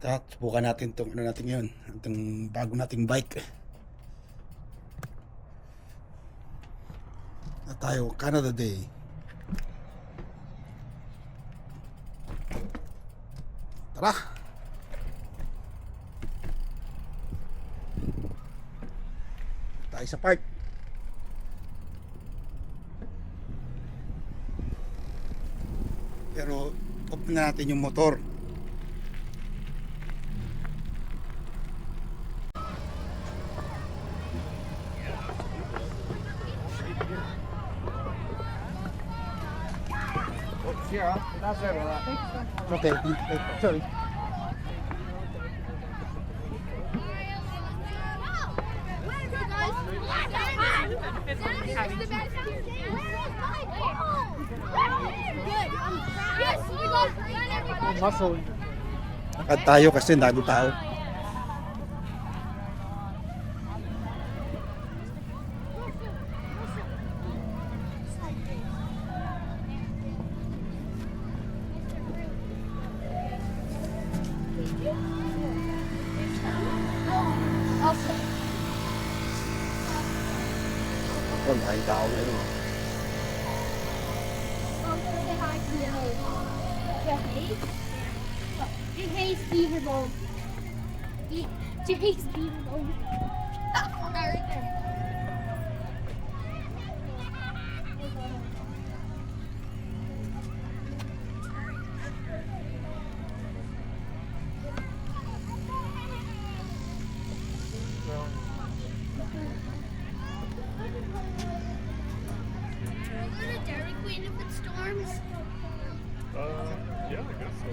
At subukan natin itong ano natin yun, itong bago nating bike. Na tayo, Canada Day. Tara! Tayo sa park. Pero off na natin yung motor. Okay, sorry. Muscle. Lakad tayo kasi dami tao. Wala tayong tao na yun. Hey, Speederboat. Hey, Speederboat. Right there. Are we going to Dairy Queen if it storms? Yeah, I guess so.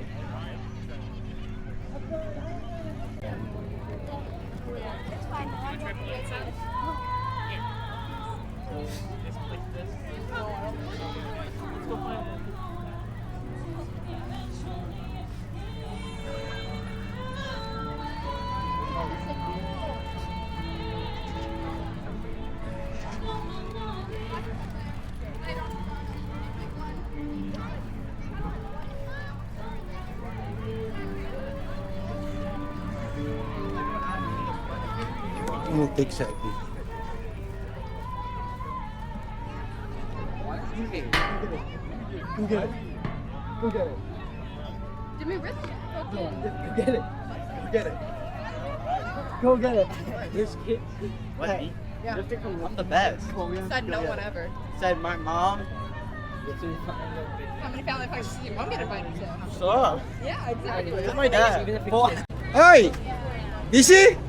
We'll take selfie. Go get it. Go get it. Did we rip it? Go get it. Go get it. Go get it. This kid. What, me? Yeah. I'm the best. Said no one ever. Said my mom. How many family functions did your mom get invited to? What's up? Yeah, exactly. That's my dad. Hoy! Easy!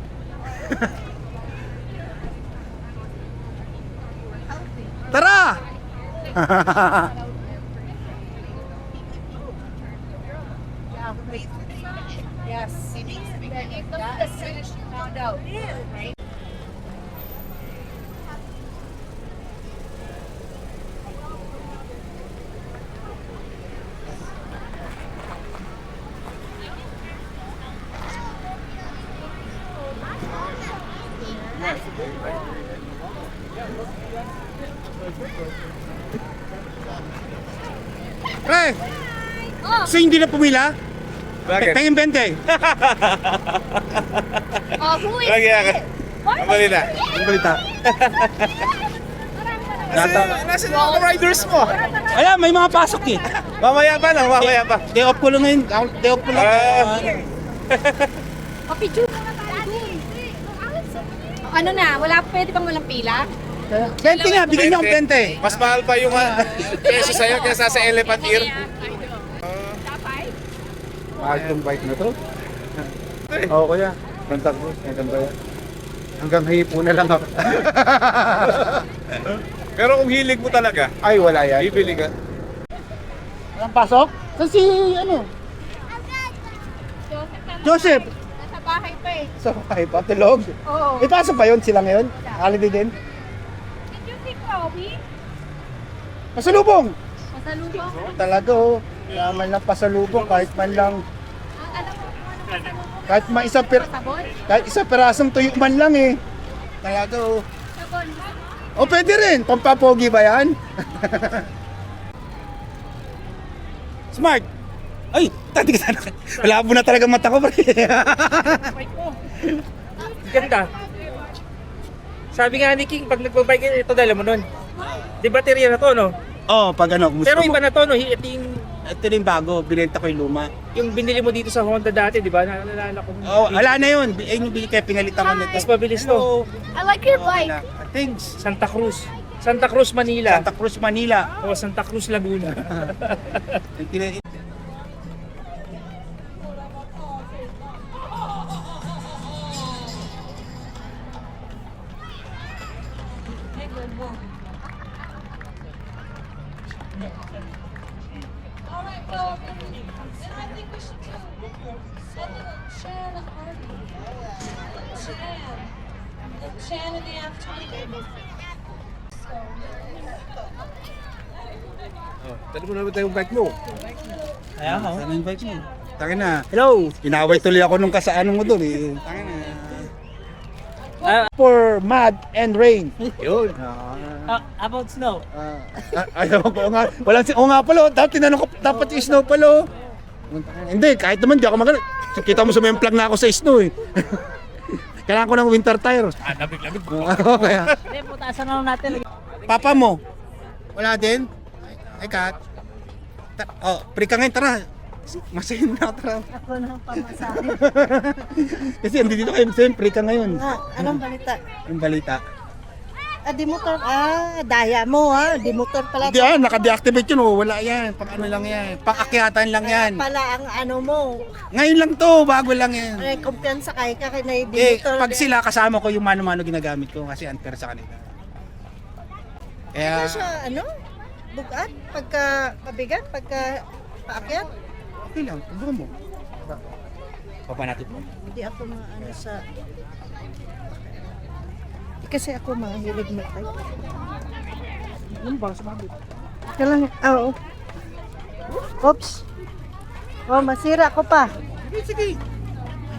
Tara! Yes. That as soon as she found out. Pre! So hindi na pumila? Bakit? Pengin 20. Oh, who is Lagi ako. it? What? Ang balita. Ang balita. Nasa mga riders mo. Alam, may mga pasok eh. Mamaya pa lang, mamaya pa. Day off ko lang ngayon. Day off ko lang. Papicture na tayo dun. Ano na, pwede bang walang pila? 20 nga, bigyan niyo akong 20. Mas mahal pa yung peso sa'yo kaysa sa elephant ear. Mahal tong bike na to. Oo kuya. Ganda ko. Ganda yan. Hanggang hipo na lang ako. Pero kung hilig mo talaga, Ay, wala yan. bibili ka. Walang pasok? Saan si, ano? Joseph! Nasa bahay pa eh. Sa bahay pa, tulog. Oo. May pasok pa yun sila ngayon? Holiday din? Did you see Chloe? Pasalubong! Masalubong? Talaga oh. Yaman lang pasalubong kahit man lang. Alam mo kung ano masalubong? Sabon? Kahit isa pirasong tuyo man lang eh. Talaga oh. Sabon. O pwede rin, pampapogi ba yan? Smart! Ay, tati ka sana. Malabo na talaga mata ko, pre. Ganda. Sabi nga ni King, pag nagbabike ito, dala mo nun. Di baterya na to, no? Oh, pag ano, gusto Pero mo. iba na to, no? Ito yung, Ito rin bago, binenta ko yung luma. yung binili mo dito sa Honda dati, di ba? Naalala ko. Oh, ala na yun. Ayun yung kaya pinalitan ko nito. Mas mabilis to. Hello. I like your bike. Thanks. Santa Cruz. Santa Cruz, Manila. Santa Cruz, Manila. O Santa Cruz, Laguna. Alright, well, then I think we should do Chan and Harvey. Chan in the afternoon. Dali mo naman tayong bike mo. Kaya ako. Ano yung bike mo? Takin na. Hello. Inaway tuloy ako nung kasaanan mo doon eh. Takin na. For mud and rain. Yun. About snow. Ayaw ko nga. Walang o nga pala. Dapat tinanong ko, dapat yung snow pala. Hindi, kahit naman di ako magalit. Kita mo sumemplang na ako sa snow eh. Kailangan ko ng winter tires. Lamig-lamig. Kaya. Hindi, putasan na natin. Papa mo? Wala din? Ay, Kat. Pre ka ngayon, tara. Masahin na, tara. Ako na pamasahe. Kasi andito kayo, pre ka ngayon. Anong balita? Yung balita. Demotor. Daya mo Demotor pala. Hindi naka-deactivate yun. Wala yan. Pang ano lang yan. Pang-akyatan lang yan. Pala ang ano mo. Ngayon lang to, bago lang yan. Ay, kumpiyansa kay ka kay na Eh, Demotor. pag sila kasama ko yung mano-mano ginagamit ko kasi unfair sa kanila. Kaya, Kaya siya, bugat? Pagka mabigat? Pagka paakyat? okay lang. Tubuhan mo. Papa natin po. Hindi ako sa... Kasi ako mahilig mag-type. Ano ba? Sumabit. Kailangan, oo. Oops. Masira ko pa. Sige.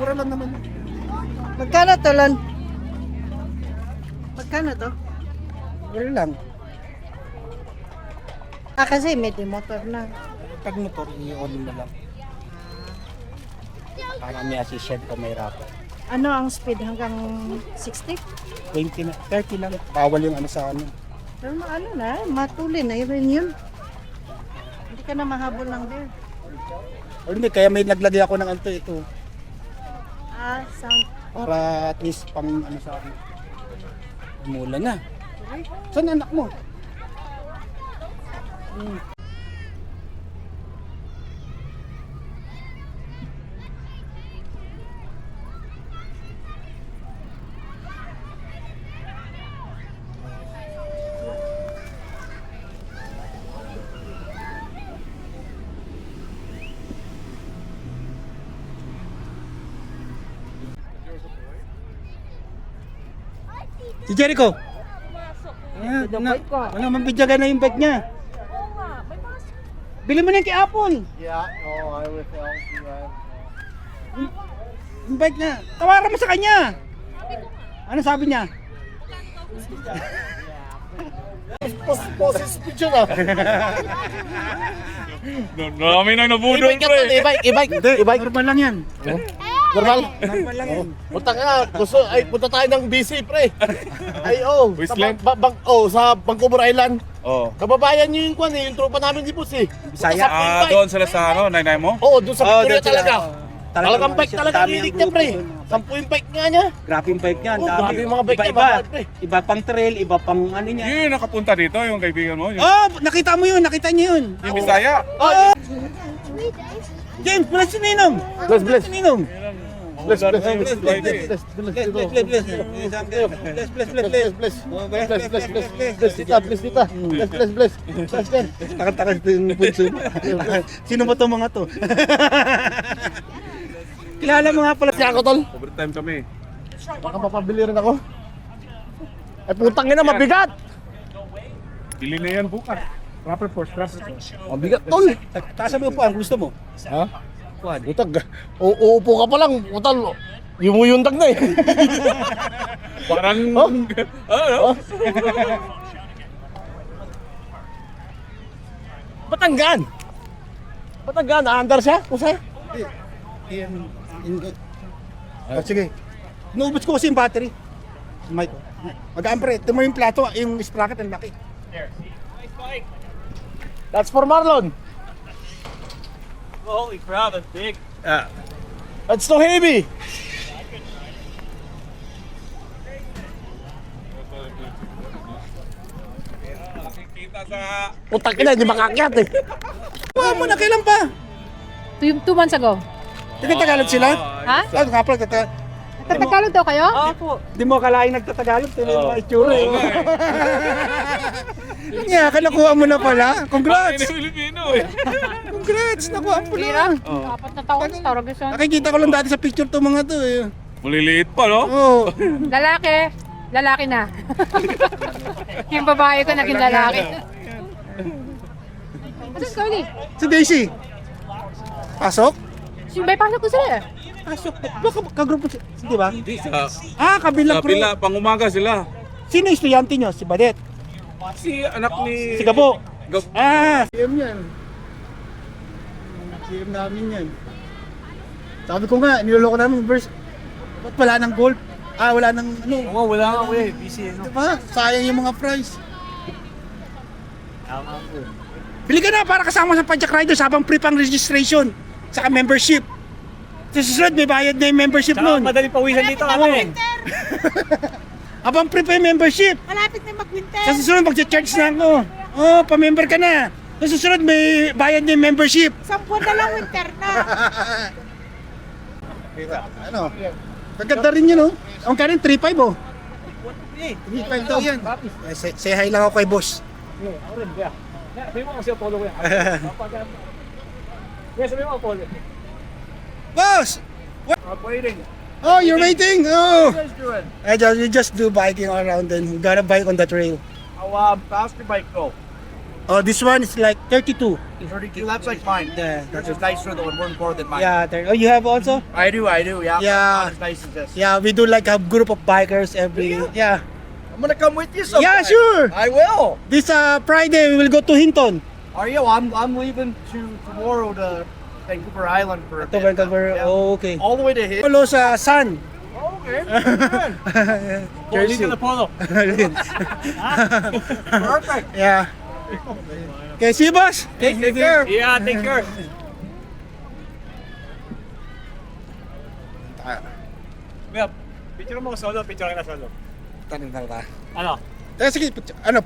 Mura lang naman. Magkano to, Lon? Magkano to? Mura lang. Kasi may demotor na. Pag motor, i-on mo lang. Para may assistant ka may rapo. Ano ang speed hanggang 60? 20 na, 30 lang. Bawal yung ano sa ano. Pero matulin na yun yun. Hindi ka na mahabol ng beer. O hindi, kaya may naglagay ako ng anto ito. Sound. Para at least pang ano sa akin. Mula na. Saan anak mo? Si Jericho. Wala man bidyagan na yung bike niya. Bili mo na yung kay Apple. Yeah, I will help you. Yung bike niya. Tawaran mo sa kanya. Ano sabi niya? Boses picture na. Dami nang nabudol, pre. I-bike. Normal lang yan. Normal. Normal lang yan. Punta ka, punta tayo ng BC, pre. Ay, Whistler? Sa Vancouver Island. Oh. Kababayan nyo yung yung tropa namin di po Bisaya. Doon sila sa nainay mo? Oo, doon sa Victoria doon sila. talaga. Talagang bike talaga dami ang lilig niya, grupo pre. doon. 10 yung bike nga niya. Grabe yung bike niyan. Oh, grabe yung mga bike niya, Iba-iba. mabait, pre. Iba pang trail, iba pang ano niya. Yun, nakapunta dito, yung kaibigan mo. Yung Nakita mo yun, nakita niyo yun. Bisaya. James, bless si Ninong. Bless. Si Ninong. Bless. Bless Tita. Bless. Takan-takan yung punso. Sino ba itong mga to? Kilala mo nga pala. Kaya ako, tol. Overtime kami. Baka mapabili rin ako. Ay, putang ina, mabigat. Bili na yan bukas. Proper force. Mabigat, tol. Taas mo po ang gusto mo. Ha? Utag. Uupo ka pa lang. Utal. Yumuyundag na eh. Parang... Oh? Ano? Batanggan. Ba't nag-under siya? Kusa? Oh, sige. Naubos ko kasi yung battery. Mic. Mag-ampre. Ito mo yung plato, yung sprocket ang laki. That's for Marlon. Holy crap, that's big. That's too heavy. Putak ina, di makakyat eh. Wow, mo na kailan pa? 2 months ago. Tagalog sila? Ha? Ah, nga pala, Tagalog daw kayo? Opo. Di mo akalain nagtatagalog, tingnan yung mga itsura eh. Nga, nakuha mo na pala. Congrats! Filipino eh. Congrats! Nakuha mo Bira? na. 4 na taon, tawag yun. Nakikita ko lang dati sa picture to mga to eh. Maliliit pa, no? Oo. Lalaki. Lalaki na. Yung babae ko naging lalaki. Ano si Carly? Si Daisy. Pasok? May pasok ko sila eh. Pasok. Baka kagrupo siya. Di ba? Hindi, sa Kabilang crew. pila, pangumaga sila. Sino yung estudyante nyo? Si Badet? Si anak ni... Si Gabo? Gab- CM yan. CM namin yan. Sabi ko nga, niloloko namin verse. Ba't wala ng gold? Wala ng ano. Oo, wala nga eh. Busy eh. Diba? Sayang yung mga prize. Bili ka na para kasama sa Pajak Riders habang free pang registration. Saka membership. Sa susunod, may bayad na yung membership nun. Madali pawisan dito kami. Habang free pa yung membership. Malapit na mag-winter. Sa susunod, mag-charge na ako. Pa-member ka na. Sa susunod, may bayad na yung membership. 10 na lang winter na. Ano? Maganda rin yun, oh. Ang kanin, 3.5, oh. 3.5 daw yan. Say hi lang ako kay boss. Sabi mo kasi Apollo ko yan. Sabi mo Apollo. Boss! I'm waiting. Oh, you're waiting? Oh! What are you guys doing? We just do biking all around and we got a bike on the trail. How fast your bike go? Oh, this one is like 32. 32, that's like mine. Yeah, That's just nicer though, and more important than mine. Yeah, oh, you have also? I do, yeah. Yeah. Not as nice as this. Yeah, we do like a group of bikers every... Yeah. I'm gonna come with you sometime. Yeah, sure! I will. This Friday, we will go to Hinton. Are you? I'm leaving tomorrow to Vancouver Island for a To bit. Vancouver, Yeah. oh, okay. All the way to hit. Polo sa Sun. Oh, okay. Jersey. Polo. Perfect. Yeah. Okay, see you, boss. Take care. Yeah, take care. Well, picture mo solo, picture ka na solo. Tanong lang ka. Ano? Sige, ano,